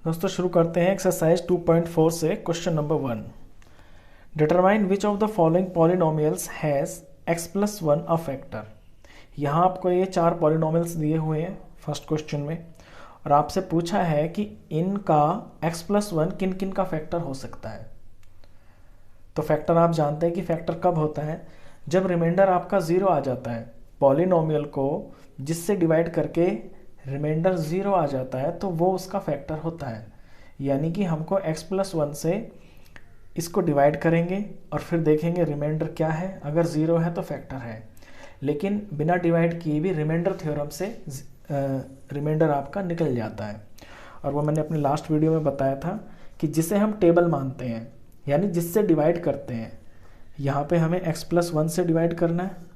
दोस्तों शुरू करते हैं एक्सरसाइज 2.4 से question number 1। Determine which of the following polynomials has x plus one a factor. यहाँ आपको ये 4 पॉलिनोमियल्स दिए हुए हैं फर्स्ट क्वेश्चन में, और आपसे पूछा है कि इनका x प्लस वन किन किन का फैक्टर हो सकता है। तो फैक्टर आप जानते हैं कि फैक्टर कब होता है, जब रिमाइंडर आपका ज़ीरो आ जाता है। पॉलिनोमियल को जिससे डिवाइड करके रिमाइंडर ज़ीरो आ जाता है तो वो उसका फैक्टर होता है। यानी कि हमको x प्लस वन से इसको डिवाइड करेंगे और फिर देखेंगे रिमाइंडर क्या है, अगर ज़ीरो है तो फैक्टर है। लेकिन बिना डिवाइड किए भी रिमाइंडर थ्योरम से रिमाइंडर आपका निकल जाता है। और वो मैंने अपने लास्ट वीडियो में बताया था कि जिसे हम टेबल मानते हैं, यानी जिससे डिवाइड करते हैं, यहाँ पे हमें x प्लस वन से डिवाइड करना है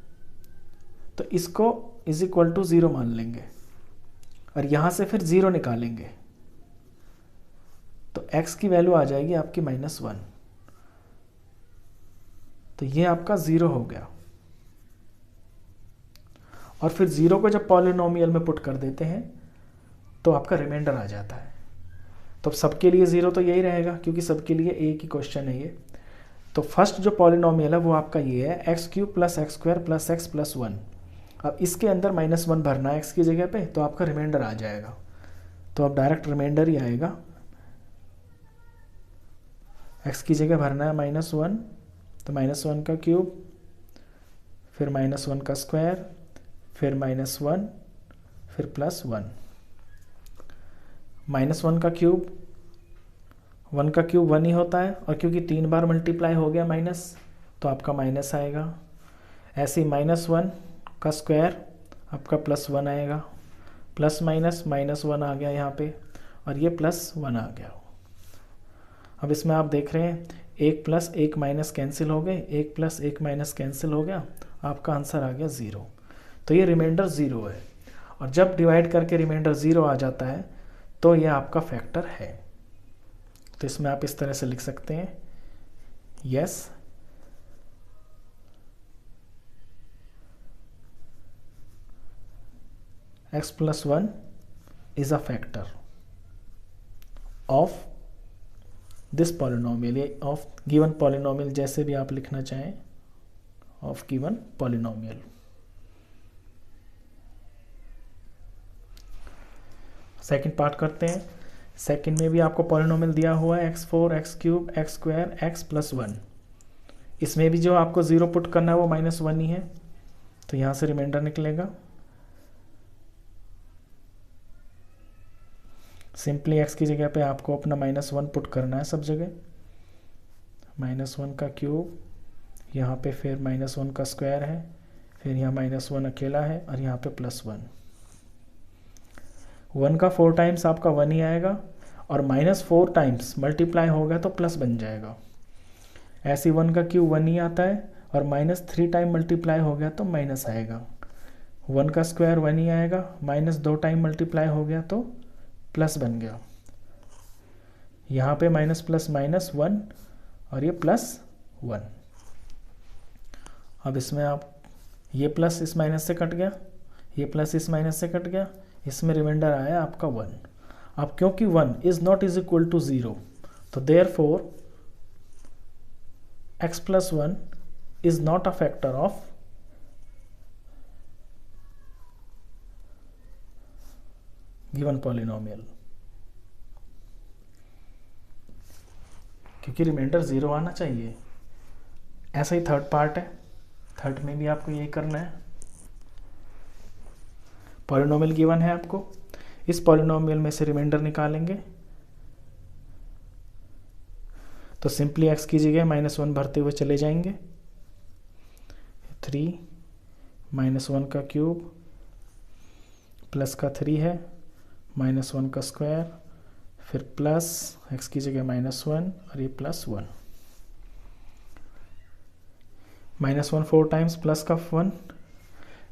तो इसको इज इक्वल टू ज़ीरो मान लेंगे और यहाँ से फिर ज़ीरो निकालेंगे तो x की वैल्यू आ जाएगी आपकी -1। तो ये आपका ज़ीरो हो गया। और फिर ज़ीरो को जब पॉलिनोमियल में पुट कर देते हैं तो आपका रिमाइंडर आ जाता है। तो सबके लिए ज़ीरो तो यही रहेगा क्योंकि सबके लिए एक ही क्वेश्चन है ये। तो फर्स्ट जो पॉलिनोमियल है वो आपका ये है x cube plus x square plus x plus one. अब इसके अंदर -1 भरना है x की जगह पे तो आपका रिमाइंडर आ जाएगा। तो अब डायरेक्ट रिमाइंडर ही आएगा। x की जगह भरना है -1 तो -1 का क्यूब, फिर -1 का स्क्वायर, फिर -1, फिर +1। -1 का क्यूब, 1 का क्यूब 1 ही होता है और क्योंकि 3 बार मल्टीप्लाई हो गया माइनस तो आपका माइनस आएगा। ऐसे ही -1 का स्क्वायर आपका +1 आएगा, प्लस माइनस -1 आ गया यहाँ पे और ये +1 आ गया। अब इसमें आप देख रहे हैं 1 प्लस 1 माइनस कैंसिल हो गए, 1 प्लस 1 माइनस कैंसिल हो गया, आपका आंसर आ गया 0। तो ये रिमाइंडर 0 है और जब डिवाइड करके रिमाइंडर 0 आ जाता है तो ये आपका फैक्टर है। तो इसमें आप इस तरह से लिख सकते हैं, yes x plus one is a factor of this polynomial, ये ऑफ गिवन पॉलिनोमियल, जैसे भी आप लिखना चाहें, of given polynomial. Second part करते हैं। सेकंड में भी आपको पॉलिनोमियल दिया हुआ है x4 x cube x square x plus one. इसमें भी जो आपको ज़ीरो पुट करना है वो -1 ही है तो यहाँ से रिमाइंडर निकलेगा। सिंपली x की जगह पे आपको अपना -1 पुट करना है सब जगह। -1 का क्यूब, यहाँ पे फिर -1 का स्क्वायर है, फिर यहाँ -1 अकेला है और यहाँ पे +1। 1 का 4 टाइम्स आपका 1 ही आएगा और -4 टाइम्स मल्टीप्लाई होगा तो प्लस बन जाएगा। ऐसे 1 का क्यूब 1 ही आता है और -3 टाइम मल्टीप्लाई हो गया तो माइनस आएगा। 1 का स्क्वायर 1 ही आएगा, -2 टाइम मल्टीप्लाई हो गया तो प्लस बन गया। यहाँ पे माइनस प्लस -1 और ये +1। अब इसमें आप ये प्लस इस माइनस से कट गया, ये प्लस इस माइनस से कट गया, इसमें रिमाइंडर आया आपका 1। अब क्योंकि 1 is not is equal to 0 तो therefore x plus one is not a factor of given polynomial, क्योंकि रिमाइंडर 0 आना चाहिए। ऐसा ही थर्ड पार्ट है, थर्ड में भी आपको यही करना है। पॉलिनोमियल गिवन है आपको, इस पॉलिनोमियल में से रिमाइंडर निकालेंगे तो सिंपली x की जगह -1 भरते हुए चले जाएंगे। 3 -1 का क्यूब प्लस का 3 है, -1 का स्क्वायर, फिर प्लस x की जगह -1 और ये +1। -1 4 टाइम्स प्लस का 1,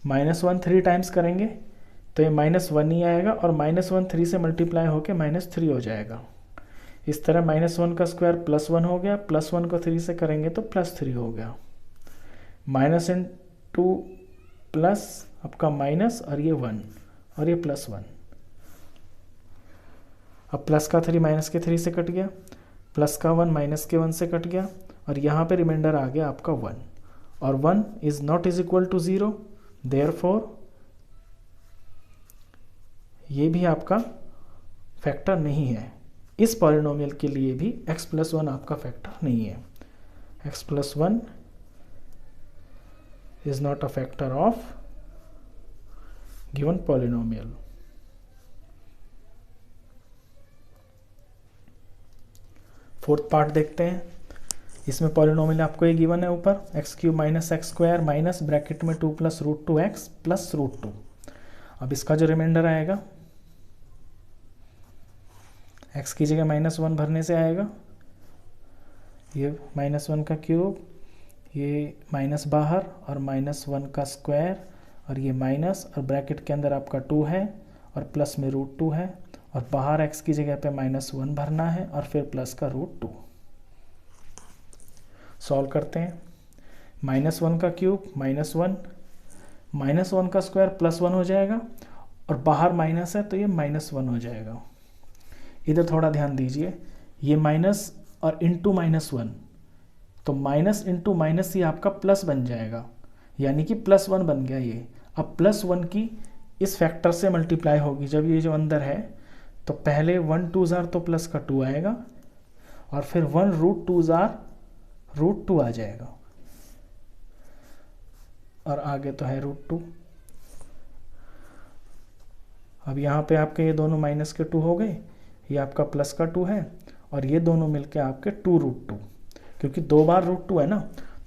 -1 3 टाइम्स करेंगे तो ये -1 ही आएगा और -1 3 से मल्टीप्लाई होकर -3 हो जाएगा। इस तरह -1 का स्क्वायर +1 हो गया, +1 को 3 से करेंगे तो +3 हो गया। -2 प्लस आपका माइनस और ये 1 और ये +1। अब प्लस का 3 माइनस के 3 से कट गया, प्लस का 1 माइनस के 1 से कट गया, और यहाँ पे रिमाइंडर आ गया आपका 1, और 1 is not is equal to 0, therefore ये भी आपका फैक्टर नहीं है। इस पॉलिनोमियल के लिए भी x+1 आपका फैक्टर नहीं है। x+1 is not a factor of given polynomial. Fourth part देखते हैं। इसमें पॉलिनोमियल आपको ये गिवन है ऊपर, x³ minus x² minus bracket में 2 प्लस √2x प्लस √2। अब इसका जो रिमाइंडर आएगा, x की जगह -1 भरने से आएगा, ये -1 का क्यूब, ये माइनस बाहर और -1 का स्क्वायर, और ये माइनस, और ब्रैकेट के अंदर आपका 2 है और प्लस में √2 है, और बाहर x की जगह पे -1 भरना है और फिर प्लस का √2। सॉल्व करते हैं। -1 का क्यूब -1, -1 का स्क्वायर +1 हो जाएगा, और बाहर माइनस है तो ये -1 हो जाएगा। इधर थोड़ा ध्यान दीजिए, ये माइनस और इंटू -1, तो माइनस इंटू माइनस ये आपका प्लस बन जाएगा, यानी कि +1 बन गया ये। अब +1 की इस फैक्टर से मल्टीप्लाई होगी जब ये जो अंदर है, तो पहले 1 2 जार तो प्लस का 2 आएगा, और फिर 1 √2 जार √2 आ जाएगा, और आगे तो है √2। अब यहाँ पे आपके ये दोनों माइनस के 2 हो गए, ये आपका प्लस का 2 है, और ये दोनों मिलके आपके 2 √2, क्योंकि 2 बार √2 है ना,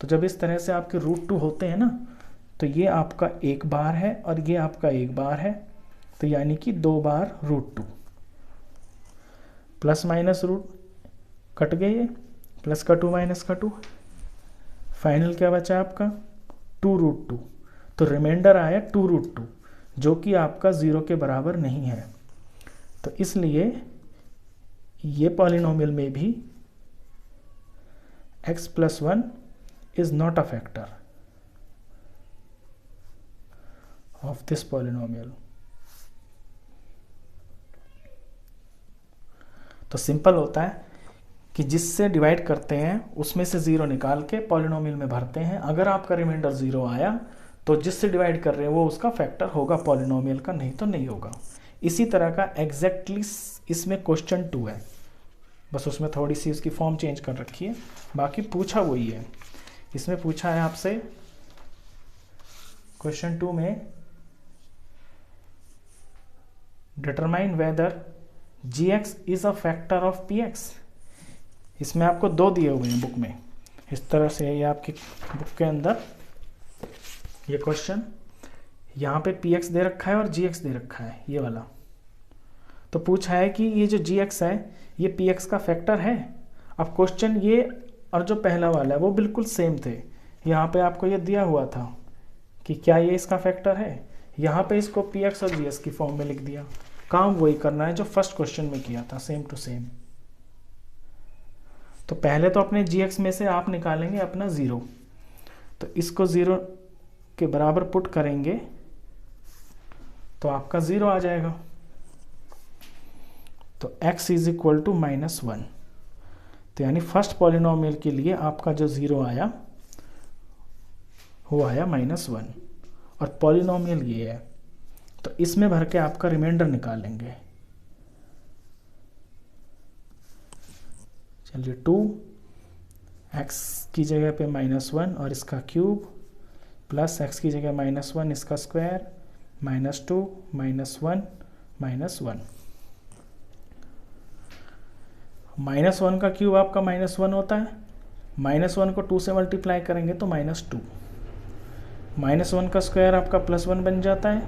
तो जब इस तरह से आपके √2 होते हैं ना, तो ये आपका 1 बार है और ये आपका 1 बार है, तो यानी कि 2 बार √2। प्लस माइनस रूट कट गए, ये प्लस का 2 माइनस का 2, फाइनल क्या बचा आपका 2 √2। तो रिमाइंडर आया 2 √2, जो कि आपका 0 के बराबर नहीं है। तो इसलिए ये पॉलिनोमियल में भी x+1 is not a factor of this polynomial। तो सिंपल होता है कि जिससे डिवाइड करते हैं उसमें से 0 निकाल के पॉलिनोमियल में भरते हैं। अगर आपका रिमाइंडर 0 आया तो जिससे डिवाइड कर रहे हैं वो उसका फैक्टर होगा पॉलिनोमियल का, नहीं तो नहीं होगा। इसी तरह का एग्जैक्टली इसमें क्वेश्चन 2 है, बस उसमें थोड़ी सी उसकी फॉर्म चेंज कर रखी है, बाकी पूछा वही है। इसमें पूछा है आपसे क्वेश्चन 2 में, determine whether gx is a factor of px। इसमें आपको 2 दिए हुए हैं बुक में, इस तरह से ये आपकी बुक के अंदर ये क्वेश्चन, यहाँ पे px दे रखा है और gx दे रखा है ये वाला। तो पूछा है कि ये जो gx है ये px का फैक्टर है। अब क्वेश्चन ये और जो पहला वाला है वो बिल्कुल सेम थे। यहाँ पे आपको ये दिया हुआ था कि क्या ये इसका फैक्टर है, यहाँ पे इसको px और gx की फॉर्म में लिख दिया। काम वही करना है जो फर्स्ट क्वेश्चन में किया था, सेम टू सेम। तो पहले तो अपने gx में से आप निकालेंगे अपना 0, तो इसको 0 के बराबर पुट करेंगे तो आपका 0 आ जाएगा। तो x इज इक्वल टू -1, तो यानी फर्स्ट पॉलिनोमियल के लिए आपका जो 0 आया वो आया -1, और पॉलिनोमियल ये है, तो इसमें भर के आपका रिमाइंडर निकालेंगे। चलिए 2 x की जगह पे -1 और इसका क्यूब, प्लस x की जगह -1 इसका स्क्वायर, -2 -1 -1। -1 का क्यूब आपका -1 होता है, -1 को 2 से मल्टीप्लाई करेंगे तो -2, -1 का स्क्वायर आपका +1 बन जाता है,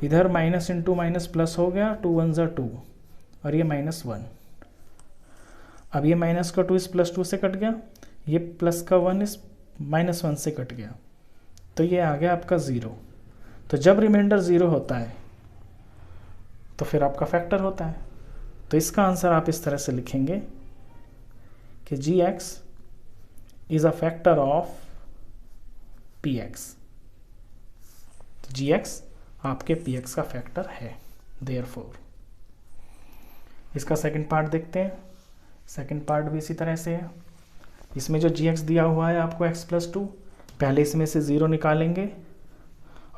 इधर माइनस इंटू माइनस प्लस हो गया, 2 1 ज़ा 2, और ये -1। अब ये माइनस का 2 इस +2 से कट गया, ये प्लस का 1 इस -1 से कट गया, तो ये आ गया आपका 0। तो जब रिमाइंडर 0 होता है तो फिर आपका फैक्टर होता है। तो इसका आंसर आप इस तरह से लिखेंगे कि gx is a factor of px। तो gx आपके px का फैक्टर है, देयरफॉर। इसका सेकंड पार्ट देखते हैं। सेकंड पार्ट भी इसी तरह से है। इसमें जो जी दिया हुआ है आपको x+2, पहले इसमें से 0 निकालेंगे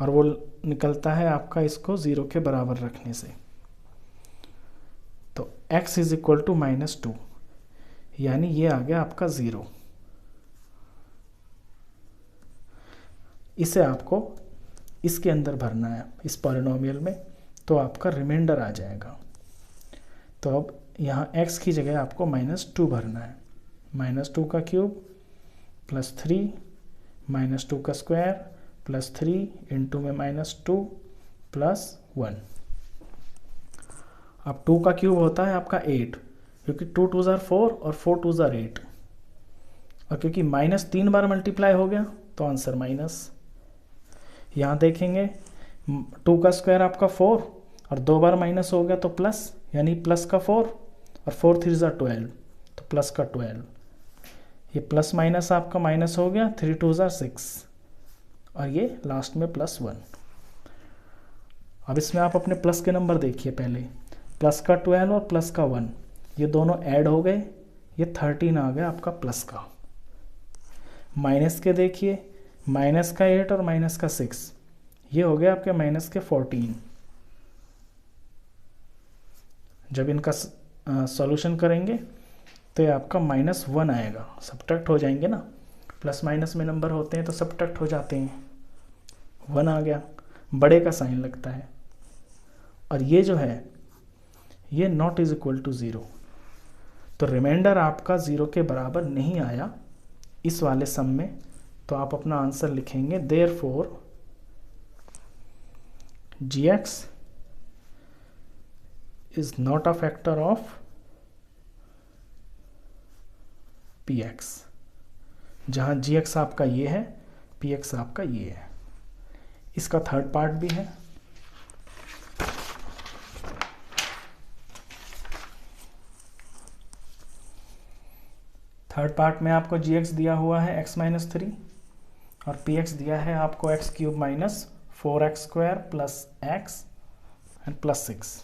और वो निकलता है आपका इसको 0 के बराबर रखने से। तो x इज इक्वल टू -2, यानी ये आ गया आपका 0। इसे आपको इसके अंदर भरना है, इस पॉलिनोमियल में, तो आपका रिमाइंडर आ जाएगा। तो अब यहाँ x की जगह आपको -2 भरना है। -2 का क्यूब प्लस 3 -2 का स्क्वायर प्लस 3 इंटू में -2 प्लस 1। अब 2 का क्यूब होता है आपका 8, क्योंकि 2 2 ज़ार 4 और 4 2 ज़ार 8, और क्योंकि माइनस 3 बार मल्टीप्लाई हो गया तो आंसर माइनस। यहाँ देखेंगे 2 का स्क्वायर आपका 4 और 2 बार माइनस हो गया तो प्लस, यानी प्लस का 4 और 4 3 ज़ार 12, तो प्लस का 12। ये प्लस माइनस आपका माइनस हो गया, 3 2 ज़ार 6, और ये लास्ट में +1। अब इसमें आप अपने प्लस के नंबर देखिए। पहले प्लस का 12 और प्लस का 1, ये दोनों ऐड हो गए, ये 13 आ गया आपका प्लस का। माइनस के देखिए, माइनस का 8 और माइनस का 6, ये हो गया आपके माइनस के 14। जब इनका सॉल्यूशन करेंगे तो ये आपका -1 आएगा। सब्ट्रैक्ट हो जाएंगे ना, प्लस माइनस में नंबर होते हैं तो सब्ट्रैक्ट हो जाते हैं। 1 आ गया, बड़े का साइन लगता है, और ये जो है ये नॉट इज इक्वल टू 0, तो रिमाइंडर आपका 0 के बराबर नहीं आया इस वाले सम में। तो आप अपना आंसर लिखेंगे therefore gx is not a factor of px, जहां gx आपका ये है, px आपका ये है। इसका थर्ड पार्ट भी है। थर्ड पार्ट में आपको gx दिया हुआ है x-3 और px दिया है आपको x³ - 4x² plus x and plus 6।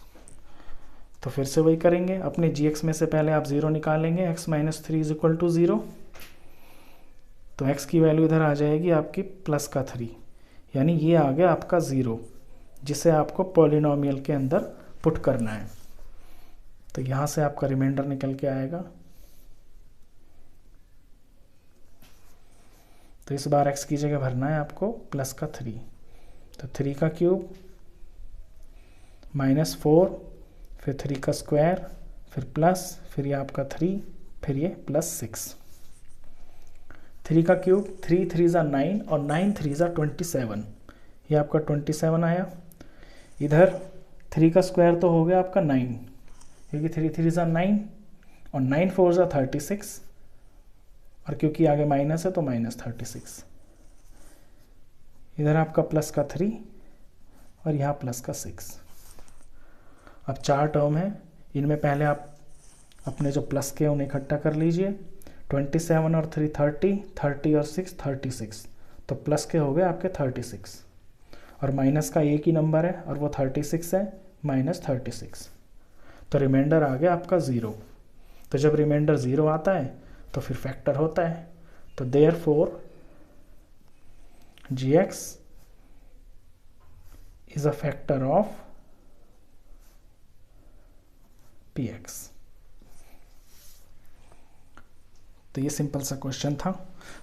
तो फिर से वही करेंगे, अपने gx में से पहले आप 0 निकालेंगे, x-3 इज इक्वल टू 0, तो x की वैल्यू इधर आ जाएगी आपकी प्लस का 3, यानी ये आ गया आपका 0, जिसे आपको पॉलिनोमियल के अंदर पुट करना है। तो यहाँ से आपका रिमाइंडर निकल के आएगा। तो इस बार x की जगह भरना है आपको प्लस का 3, तो 3 का क्यूब -4, फिर 3 का स्क्वायर, फिर प्लस, फिर ये आपका 3, फिर ये प्लस 6। 3 का क्यूब 3 3 ज़ा 9 और 9 3 ज़ा 27, ये आपका 27 आया। इधर 3 का स्क्वायर तो हो गया आपका 9, क्योंकि 3 3 ज़ा 9 और 9 4 ज़ा 36, और क्योंकि आगे माइनस है तो -36। इधर आपका प्लस का 3 और यहाँ प्लस का 6। अब 4 टर्म है, इनमें पहले आप अपने जो प्लस के उन्हें इकट्ठा कर लीजिए। 27 और 3 30, 30 और 6 36, तो प्लस के हो गए आपके 36, और माइनस का एक ही नंबर है और वो 36 है, -36। तो रिमाइंडर आ गया आपका 0। तो जब रिमाइंडर 0 आता है तो फिर फैक्टर होता है। तो therefore gx is a factor of px। तो ये सिंपल सा क्वेश्चन था।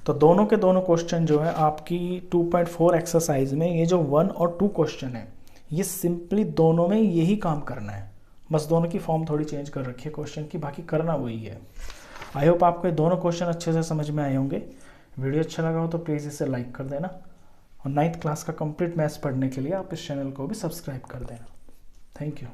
तो दोनों के दोनों क्वेश्चन जो है आपकी 2.4 एक्सरसाइज में, ये जो 1 और 2 क्वेश्चन है, ये सिंपली दोनों में यही काम करना है, बस दोनों की फॉर्म थोड़ी चेंज कर रखी है क्वेश्चन की, बाकी करना वही है। आई होप आपको ये दोनों क्वेश्चन अच्छे से समझ में आए होंगे। वीडियो अच्छा लगा हो तो प्लीज़ इसे लाइक कर देना, और 9th क्लास का कंप्लीट मैथ्स पढ़ने के लिए आप इस चैनल को भी सब्सक्राइब कर देना। Thank you.